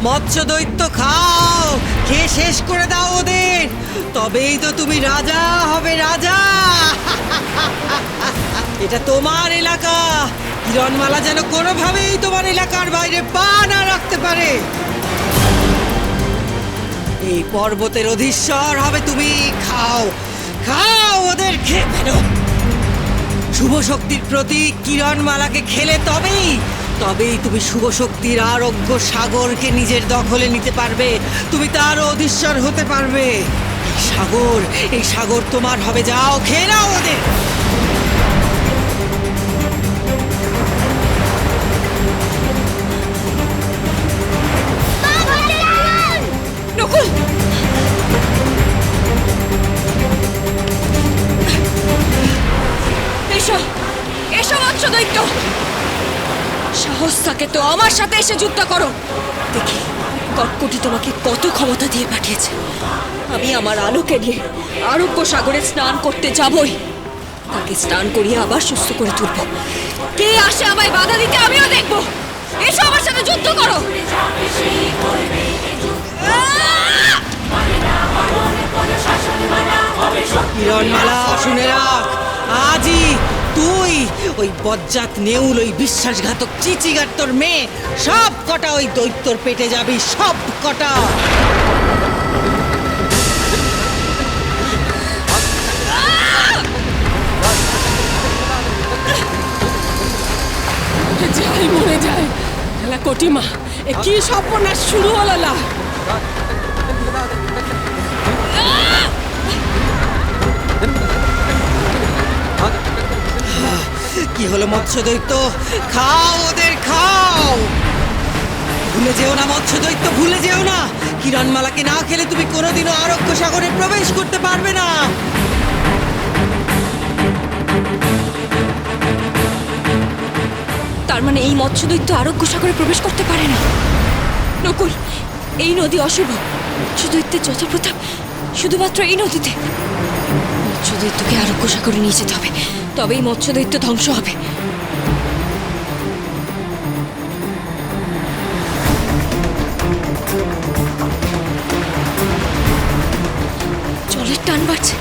মৎস্য দৈত্য খাও, খেয়ে শেষ করে দাও ওদের, তবেই তো তুমি রাজা হবে, রাজা। এটা তোমার এলাকা, কিরণমালা যেন কোনোভাবেই তোমার এলাকার বাইরে পা না রাখতে পারে। এই পর্বতের অধীশ্বর হবে তুমি। খাও খাও, ওদের খেয়ে ফেলো। শুভ শক্তির প্রতীক কিরণমালাকে খেলে তবেই তুমি শুভ শক্তির আরোগ্য সাগরকে নিজের দখলে নিতে পারবে, তুমি তার অধীশ্বর হতে পারবে। এই সাগর তোমার হবে। যাও, খেয়ে নাও ওদের। নকুল, এসো এসো মৎস্য দৈত্য, সাহস থাকে তো আমার সাথে এসে যুদ্ধ করো। দেখি কটকটি তোমাকে কত ক্ষমতা দিয়ে পাঠিয়েছে। আমি আমার আলোকে নিয়ে আরোগ্য সাগরে স্নান করতে যাবই। তাকে স্নান করিয়ে আবার সুস্থ করে তুলব। কে আসে আমায় বাধা দিতে আমিও দেখবো। এসো আমার সাথে যুদ্ধ করো। কিরণমালা, শুনে রাখ, আজই তুই, ওই বজ্জাত নেউল, ওই বিশ্বাসঘাতক চিচিগার তোর মেয়ে, সব কটা ওই দৈত্যর পেটে যাবি, সব কটা। যাই মরে যায়। কটিমা, এ কি সর্বনাশ শুরু হলো না? কি হলো মৎস্য দৈত্য? খাও ওদের, খাও। ভুলে যেও না মৎস্য দৈত্য, ভুলে যেও না, কিরণমালাকে না খেলে তুমি কোনোদিনও আরোগ্য সাগরে প্রবেশ করতে পারবে না। তার মানে এই মৎস্য দৈত্য আরোগ্য সাগরে প্রবেশ করতে পারে না। নকুল, এই নদী অশুভ। মৎস্য দৈত্যের যত প্রতাপ শুধুমাত্র এই নদীতে। মৎস্য দৈত্যকে আরোগ্য সাগরে নিয়ে যেতে হবে, তবেই মৎস্য দৈত্য ধ্বংস হবে। জলের টান বাড়ছে,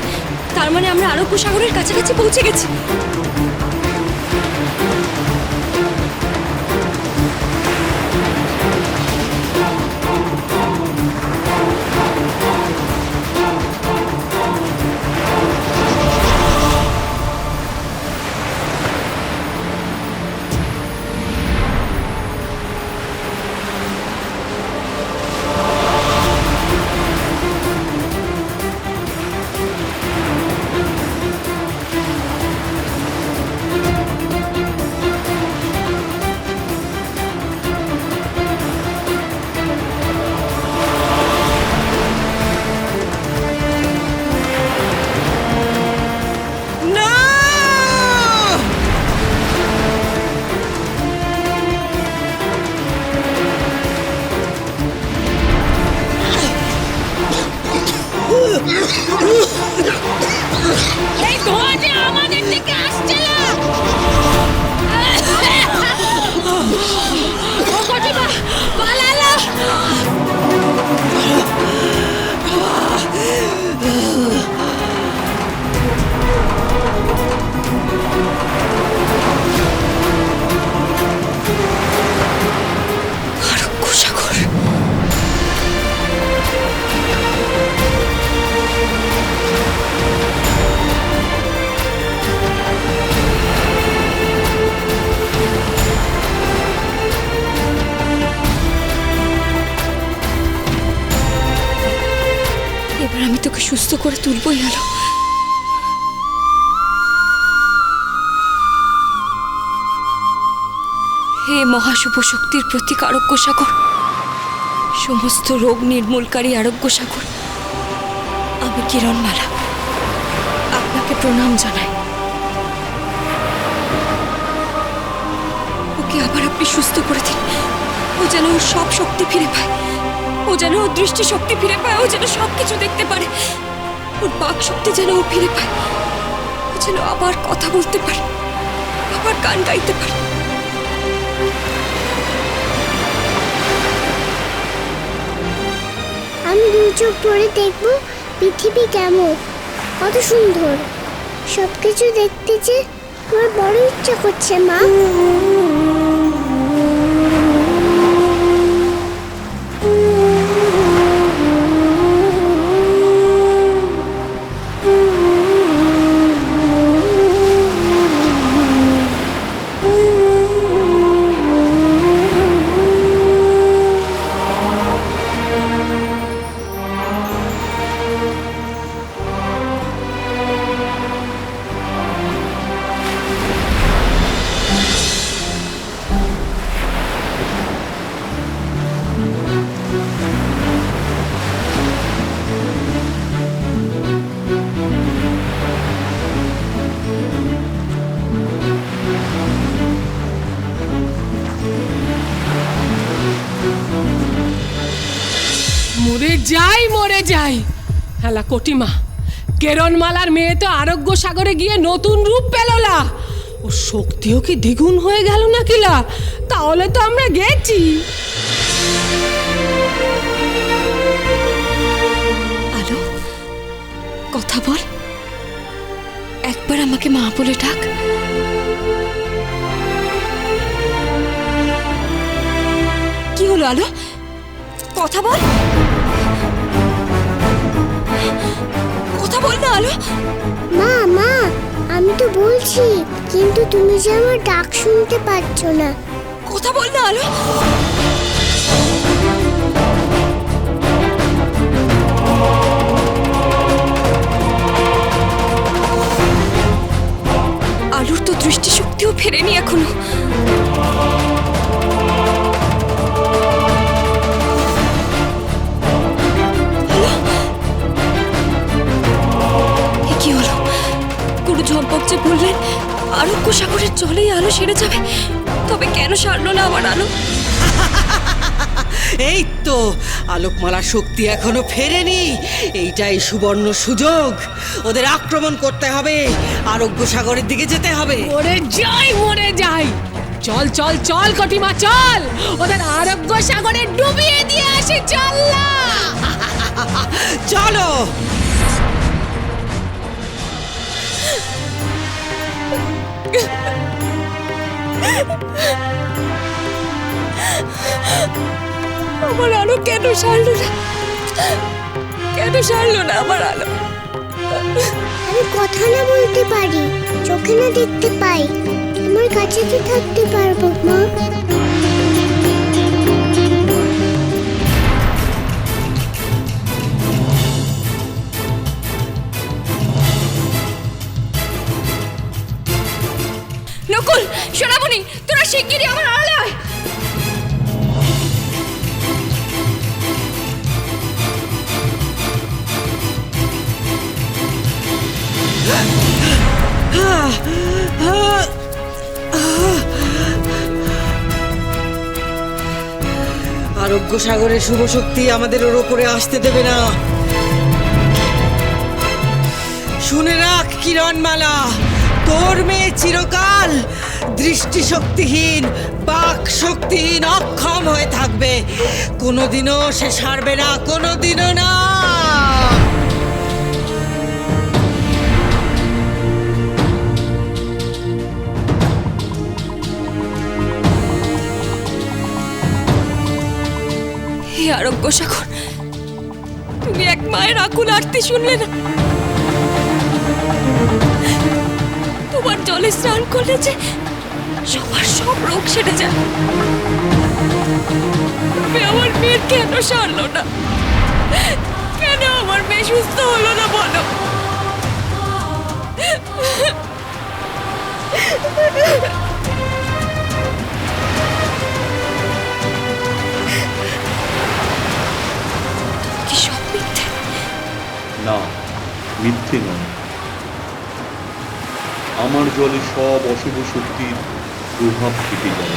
তার মানে আমরা আরোগ্য সাগরের কাছাকাছি পৌঁছে গেছি। এই ধোঁয়া যে আমাদের দিকে আসছে না। ও কটিমা, পালালো। আরোগ্য সাগর। এবার আমি তোকে সুস্থ করে তুলবই আলো। হে মহাশুভ শক্তির প্রতীক আরোগ্য সাগর, সমস্ত রোগ নির্মূলকারী আরোগ্য সাগর, আমি কিরণমালা আপনাকে প্রণাম জানাই। ওকে আবার আপনি সুস্থ করে দিন। ও যেন ওর সব শক্তি ফিরে পায়, ও যেন ওর দৃষ্টি শক্তি ফিরে পায়, ও যেন সবকিছু দেখতে পারে, ওর বাক শক্তি যেন ও ফিরে পায়, ও যেন আবার কথা বলতে পারে, আবার গান গাইতে পারে। চোখ ভরে দেখবো পৃথিবী কেমন, কত সুন্দর। সবকিছু দেখতে যে আমার বড় ইচ্ছা করছে মা। মরে যাই হেলা কটিমা। কেরণমালার মেয়ে তো আরোগ্য সাগরে গিয়ে নতুন রূপ পেললা। ও শক্তিও কি দ্বিগুণ হয়ে গেল না কিলা? তাহলে তো আমরা গেছি। আলো, কথা বল, একবার আমাকে মা বলে ডাক। কি হলো আলো? কথা বল, কথা বল না আলো। মা মা, আমি তো বলছি, কিন্তু তুমি যে আমার ডাক শুনতে পাচ্ছ না। কথা বল না আলো। আলোর তো দৃষ্টিশক্তিও ফেরেনি এখনো। কি হলো? গুরু ঝম্পক যে বললেন আরোগ্য সাগরের জলেই আলো সেরে যাবে, তবে কেন সারলো না আমার আলো? এই তো আলোকমালার শক্তি এখনো ফেরেনি। এইটাই সুবর্ণ সুযোগ। ওদের আক্রমণ করতে হবে, আরোগ্য সাগরের দিকে যেতে হবে। মরে যাই। চল চল চল কটিমা, চল ওদের আরোগ্য সাগরে ডুবিয়ে দিয়ে আসি। চল না, চলো। আমার আলো কেন সারলো না? কেন সারলো না আমার আলো? আমি কথা না বলতে পারি, চোখে না দেখতে পাই, তোমার কাছে তো থাকতে পারবো মা। নকুল, সোনামণি, তোরা শিগগিরই আমার আড়ালে আয়। আরোগ্য সাগরের শুভ শক্তি আমাদের ওর ওপরে আসতে দেবে না। শুনে রাখ কিরণমালা, তোর মেয়ে চিরকাল দৃষ্টিশক্তিহীন, বাক শক্তিহীন, অক্ষম হয়ে থাকবে। কোনোদিনও সে সারবে না, কোনোদিনও না। হে আরোগ্য সাগর, তুমি এক মায়ের আকুল আরতি শুনলে না? তোমার জলে স্নান করলে যে সবার সব রোগ সেরে যায়। তুমি আমার মেয়ের কেন সারলো না? কেন আমার মেয়ে সুস্থ হলো না বলো? কি সব মিথ্যে? না, মিথ্যে নয়। আমার জলে সব অশুভ শক্তির প্রভাব থেকে যায়।